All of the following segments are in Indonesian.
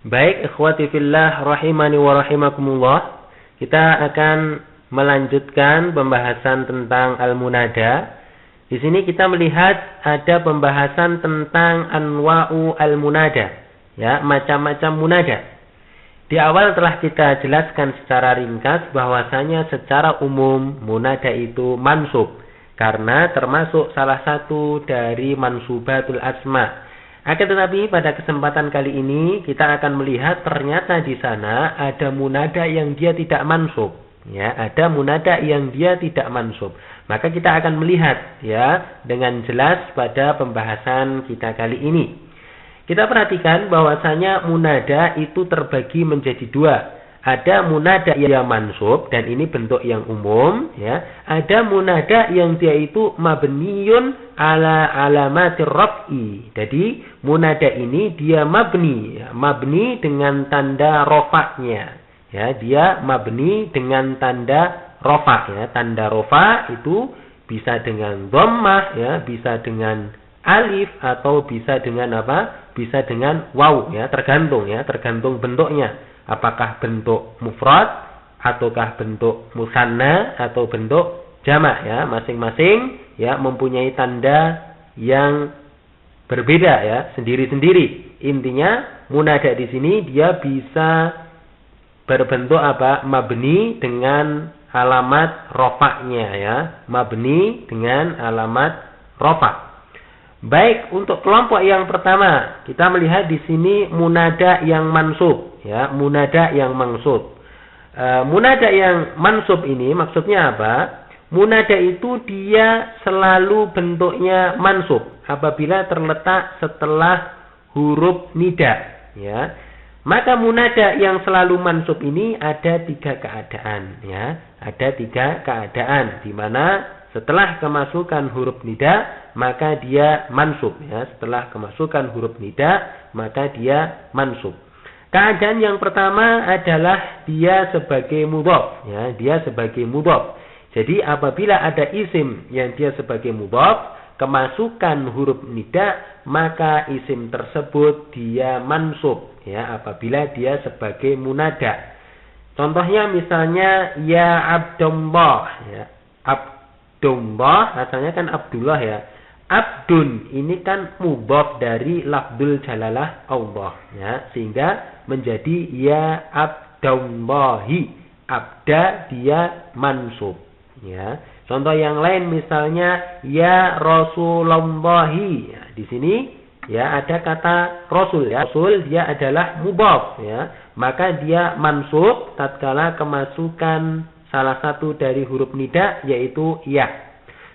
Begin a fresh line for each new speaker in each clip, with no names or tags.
Baik, ikhwati fillah rahimani wa rahimakumullah. Kita akan melanjutkan pembahasan tentang al-munada. Di sini kita melihat ada pembahasan tentang anwa'u al-munada, ya, macam-macam munada. Di awal telah kita jelaskan secara ringkas bahwasanya secara umum munada itu mansub karena termasuk salah satu dari mansubatul asma. Akan tetapi pada kesempatan kali ini kita akan melihat ternyata di sana ada munada yang dia tidak mansub, ya, ada munada yang dia tidak mansub. Maka kita akan melihat, ya, dengan jelas pada pembahasan kita kali ini. Kita perhatikan bahwasanya munada itu terbagi menjadi dua. Ada munada yang mansub dan ini bentuk yang umum, ya. Ada munada yang dia itu mabniyun ala alamatir raf'i. Jadi munada ini dia mabni, ya, mabni dengan tanda rofaknya, ya, dia mabni dengan tanda rofa, ya. Tanda rofa itu bisa dengan dhammah, ya, bisa dengan alif atau bisa dengan apa? Bisa dengan waw, ya, tergantung bentuknya. Apakah bentuk mufrad ataukah bentuk musanna atau bentuk jamak, ya, masing-masing, ya, mempunyai tanda yang berbeda, ya, sendiri-sendiri. Intinya munada di sini dia bisa berbentuk apa? Mabni dengan alamat rofaknya, ya, mabni dengan alamat rofak. Baik, untuk kelompok yang pertama, kita melihat di sini munada yang mansub, ya, munada yang mansub. Munada yang mansub ini maksudnya apa? Munada itu dia selalu bentuknya mansub apabila terletak setelah huruf nida, ya. Maka munada yang selalu mansub ini ada tiga keadaan, ya. Ada tiga keadaan di mana setelah kemasukan huruf nida maka dia mansub, ya. Setelah kemasukan huruf nida maka dia mansub. Keadaan yang pertama adalah dia sebagai mudhaf, ya, dia sebagai mudhaf. Jadi apabila ada isim yang dia sebagai mudhaf, kemasukan huruf nida maka isim tersebut dia mansub, ya, apabila dia sebagai munada. Contohnya misalnya ya Abdullah, ya. Abdullah asalnya kan Abdullah, ya. Abdun ini kan mudhaf dari lafdzul jalalah Allah, ya, sehingga menjadi ya Abdullahi. Abda dia mansub, ya. Contoh yang lain misalnya ya Rasulullahi. Ya, di sini, ya, ada kata Rasul, ya. Rasul dia adalah mudhaf, ya. Maka dia mansub tatkala kemasukan salah satu dari huruf nida yaitu ya.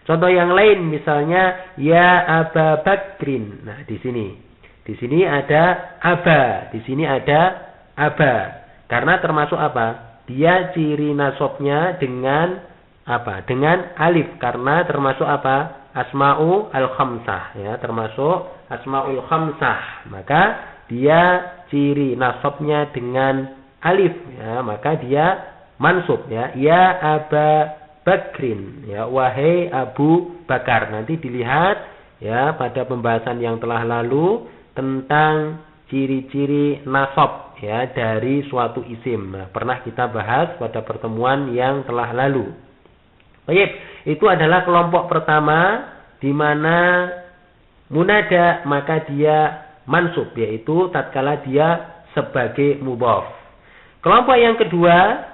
Contoh yang lain misalnya ya Aba Bakrin. Nah, di sini ada aba, di sini ada aba. Karena termasuk apa? Dia ciri nasabnya dengan apa? Dengan alif. Karena termasuk apa? Asma'u al-khamsah, ya, termasuk asma'ul khamsah. Maka dia ciri nasabnya dengan alif, ya, maka dia mansub, ya. Ya Aba Bakrin, ya, wahai Abu Bakar. Nanti dilihat, ya, pada pembahasan yang telah lalu tentang ciri-ciri nasab, ya, dari suatu isim. Nah, pernah kita bahas pada pertemuan yang telah lalu. Baik, itu adalah kelompok pertama di mana munada maka dia mansub, yaitu tatkala dia sebagai mudhaf. Kelompok yang kedua,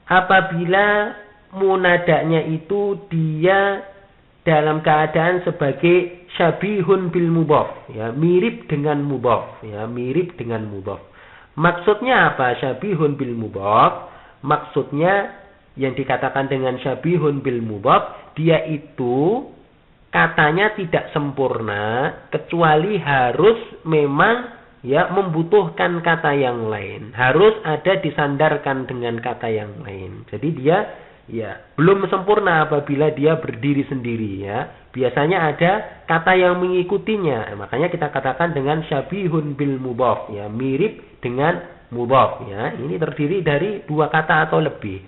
apabila munadanya itu dia dalam keadaan sebagai syabihun bil mudhaf, ya, mirip dengan mudhaf, ya, mirip dengan mudhaf. Maksudnya apa syabihun bil mudhaf? Maksudnya yang dikatakan dengan syabihun bil mudhaf, dia itu katanya tidak sempurna kecuali harus memang, ya, membutuhkan kata yang lain, harus ada disandarkan dengan kata yang lain. Jadi dia, ya, belum sempurna apabila dia berdiri sendiri, ya. Biasanya ada kata yang mengikutinya. Makanya kita katakan dengan syabihun bil mudhaf, ya, mirip dengan mudhaf, ya. Ini terdiri dari dua kata atau lebih,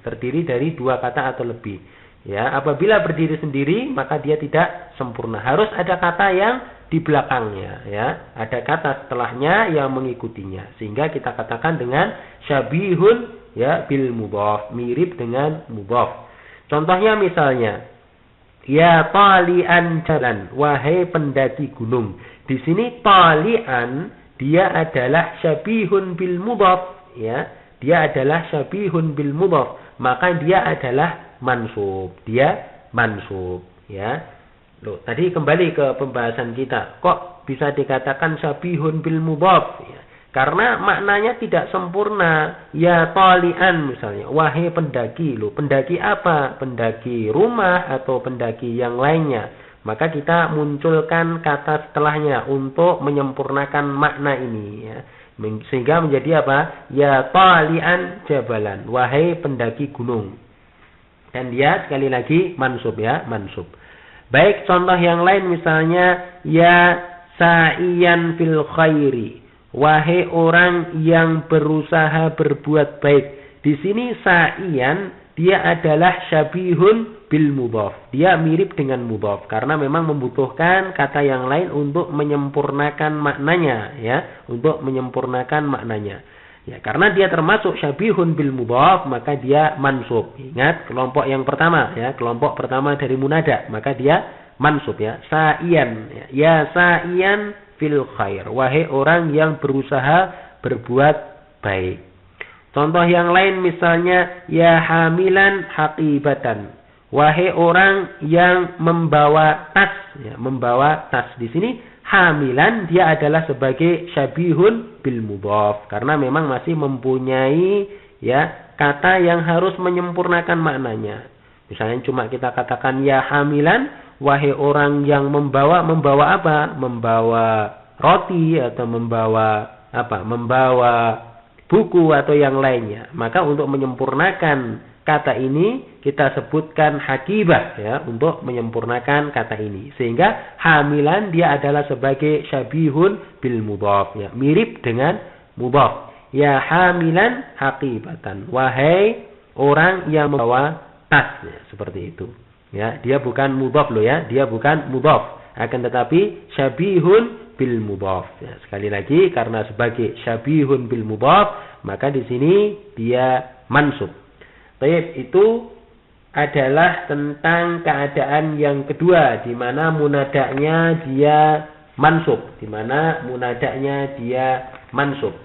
Ya, apabila berdiri sendiri maka dia tidak sempurna. Harus ada kata yang di belakangnya, ya. Ada kata setelahnya yang mengikutinya, sehingga kita katakan dengan syabihun, ya, bil mudhaf, mirip dengan mudhaf. Contohnya misalnya, ya talian jalan, wahai pendaki gunung. Di sini talian dia adalah syabihun bil mudhaf, ya. Dia adalah syabihun bil mudhaf, maka dia adalah mansub. Dia mansub, ya. Loh, tadi kembali ke pembahasan kita. Kok bisa dikatakan syabihun bil mudhaf? Ya, karena maknanya tidak sempurna. Ya talian misalnya, wahai pendaki. Loh, pendaki apa? Pendaki rumah atau pendaki yang lainnya. Maka kita munculkan kata setelahnya untuk menyempurnakan makna ini, ya. Sehingga menjadi apa? Ya talian jabalan, wahai pendaki gunung. Dan dia sekali lagi mansub, ya, mansub. Baik, contoh yang lain misalnya, ya sa'iyan fil khairi, wahai orang yang berusaha berbuat baik. Di sini sa'iyan dia adalah syabihun bil mudhaf. Dia mirip dengan mudhaf karena memang membutuhkan kata yang lain untuk menyempurnakan maknanya, ya, untuk menyempurnakan maknanya. Ya, karena dia termasuk syabihun bil mudhaf, maka dia mansub. Ingat kelompok yang pertama, ya, kelompok pertama dari munada, maka dia mansub, ya. Sa'iyan, ya sa'iyan fil khair, wahai orang yang berusaha berbuat baik. Contoh yang lain misalnya, ya hamilan haqibatan, wahai orang yang membawa tas, ya, membawa tas. Di sini hamilan dia adalah sebagai syabihun bil mudhaf karena memang masih mempunyai, ya, kata yang harus menyempurnakan maknanya. Misalnya cuma kita katakan ya hamilan, wahai orang yang membawa apa? Membawa roti atau membawa apa? Membawa buku atau yang lainnya. Maka untuk menyempurnakan kata ini kita sebutkan hakibah, ya, untuk menyempurnakan kata ini. Sehingga hamilan dia adalah sebagai syabihun bil mudhaf, ya, mirip dengan mudhaf. Ya hamilan hakibatan, wahai orang yang membawa tas, ya, seperti itu. Ya, dia bukan mudhaf loh, ya, dia bukan mudhaf, akan tetapi syabihun bil mudhaf. Ya, sekali lagi karena sebagai syabihun bil mudhaf, maka di sini dia mansub. Baik, itu adalah tentang keadaan yang kedua di mana munadanya dia mansub, di mana munadanya dia mansub.